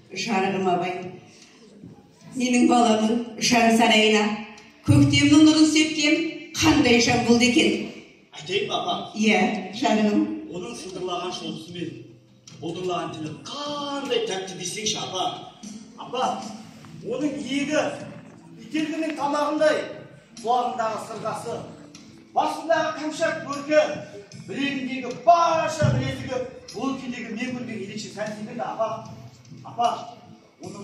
Şarығым абай, менің баламның шар сарайына көктемнің нұрын сепкен қандай шам болды екен. Айтайын ба, апа? Иә, шарығым. Оның сылдырлаған шолысы мен бұлдырлаған тілі қандай тәтті десеңші, апа. Апа, оның иегі ителгінің тамағындай, құлағындағы сырғасы, басындағы қамшат бөркі, білегіндегі барша білезігі, бұл өлкедегі мен көрген ерекше сән секілді, апа. Апа, оның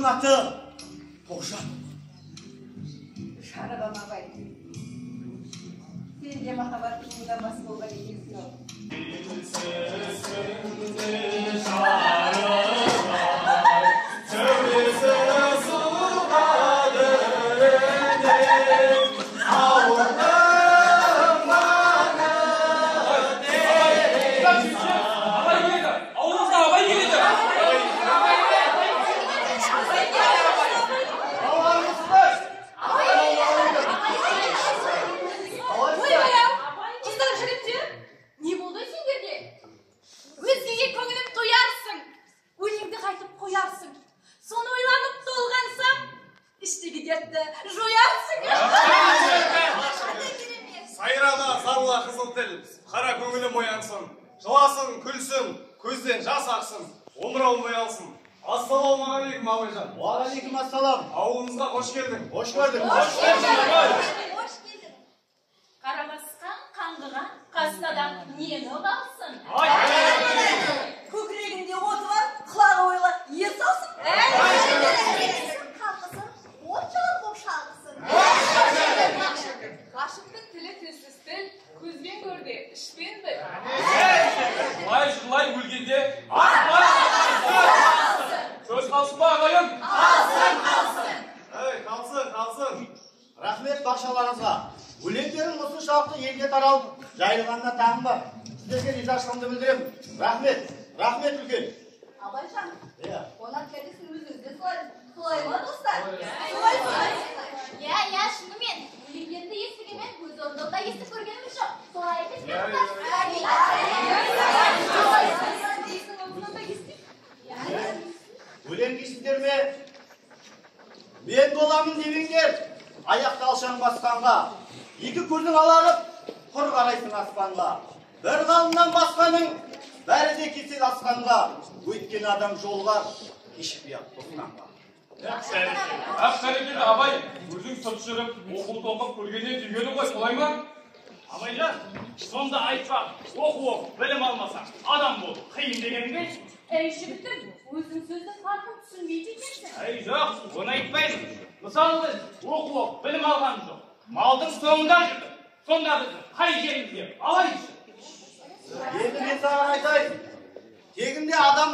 аты Тоғжан. Шарығым абай, сен де махаббаттың мыңдамасы болған екенсің-ау. Сайрама сарыла қызыл тіл, қара көңілім оянсын, жыласын, күлсін, көзден жас ақсын, омырауым оянсын. Ассалаумағалейкум, абайжан. Уағалейкум ассалам. Ауылымызға қош келдің. Қош көрдік. Қош келдің. Қарамасқан қаңғыған қастадан нені қалсын? Көкірегінде оты бар, құлағы ойлы ер салсын. Қалқысын, от жылын боп шалғысын. Ғашықтың тілі тілсіз тіл, көзбен көрде, ішпен біл. Жылай өлгенде, сөз қалсын ба ағайын? Қалсын. Рахмет баршаларыңызға. Өлеңдерің осыншалықты елге таралып, жайылғанына таңым бар. Сіздерге ризашылығымды білдіремін. Рахмет үлкен. Абайжан, Иә. қонақ келесін өзіңізде солай ма достар? Иә, шынымен. Өлеңдерді естігенмен көз орындауда естіп көргеніміз жоқ. Солай емес пе? Өлең дейсіздер ме? Мен боламын демеңдер. Аяқты алшаң басқанға, екі көзің аларып, құр қарайсың аспанға. Бір ғалымнан басқаның, бәрі де кетеді асқанға. Өйткен адам жолға, кешікпей-ақ босқанға. Аққарекеті абай, өзің сырт жүріп, оқу тоқып көргеннен түйгені ғой, солай ма? Абайжан, сонда айтпақ, оқу, білім алмаса, адам бол, қиын дегенің бе? Әй жігітім, өзің сөздің farkын түсінбейді екенсің. Әй жоқ, оны айтпаймын. Мысалы біз оқу, білім алған жоқ. Малдың соңында жүрдік. Сонда біздің қай жерімізге алайыншы? Енді мен саған айтайын. Тегінде адам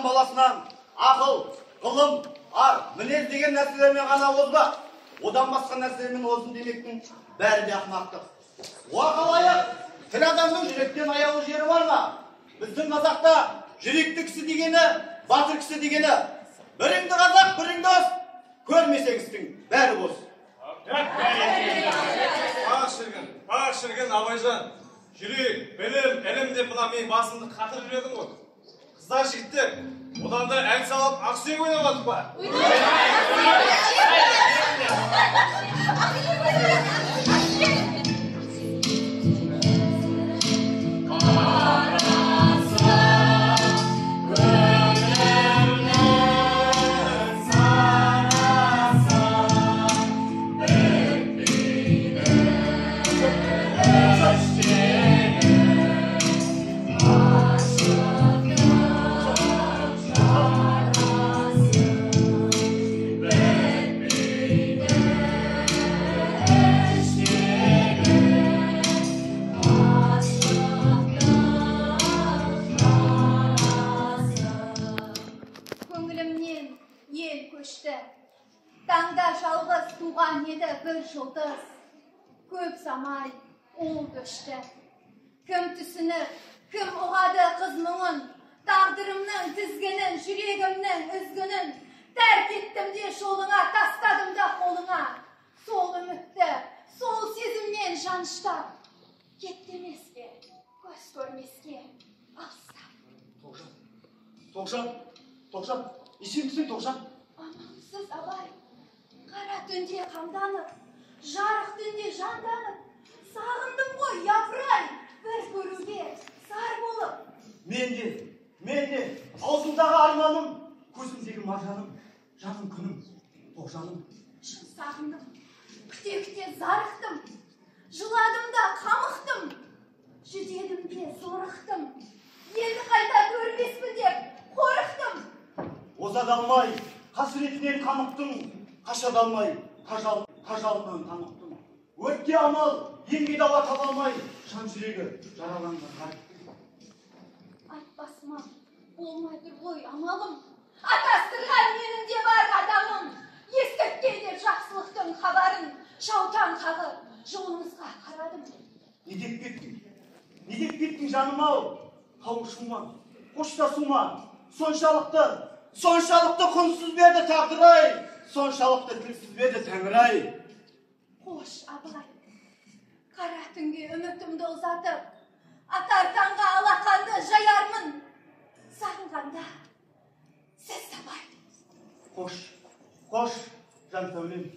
баласынан ақыл, ғылым, ар, мінез деген нәрселермен ғана озбақ. Одан басқа нәрселермен озын демектің бәрі де ақымақтық. Уақалайық, тірі адамның жүректен аяулы жері бар ма? Біздің қазақта жүректі кісі дегені, батыр кісі дегені. Біріңді қазақ, біріңді дос, көрмесең істің бәрі бос. Бақ шірген абайжан. Жүрек, білім, әлім деп мына мен басымды қатыр жүредім ғой. Қыздар жігіттер, одан да ән салып, ақсүйек ойнап отық па? Таңда жалғыз туған еді бір жұлдыз, көп замай ол көшті. Кім түсінір, кім ұғады қыз мұңын, тағдырымның тізгінін, жүрегімнің үзгінін, тәрк еттім де жолыңа, тастадым да қолыңа. Сол үмітті, сол сезіммен жаныштап, кетті емеске, көз көрмеске, алыстап. Toğжан, есеңсің Тоғжан? Амалсыз абай, қара түнде қамданып, жарық түнде жанданып, сағындым ғой япырай, бір көруге зар болып. Мен де, аузымдағы арманым, көзімдегі маржаным, жаным күнім, Тоғжаным. Шын сағындым, күте-күте зарықтым, жыладым да қамықтым, жүдедім де зорықтым, енді қайта көрмеспін деп қорықтым. Озадалмай, қасіретінен қамықтым, қашадалмай, тажалынан қамықтым. Өртке амал, емге дауа таба алмай, жан жүрегі жараланған қарттым. Айтпасыма болмай тұр ғой амалым, атастырған менің де бар адамым. Ескірткенде жақсылықтың хабарын, жаутан қағып, жолыңызға қарадым. Не деп кеттің жаным-ау? Қауышума, қоштасума, соншалықты құнсыз берді тағдыр-ай, соншалықты тілсіз берді Тәңір-ай. Қош абай, қара түнге үмітімді ұзатып, атар таңға алақанды жаярмын. Сағынғанда сіз табай. Қош, жан сәулем.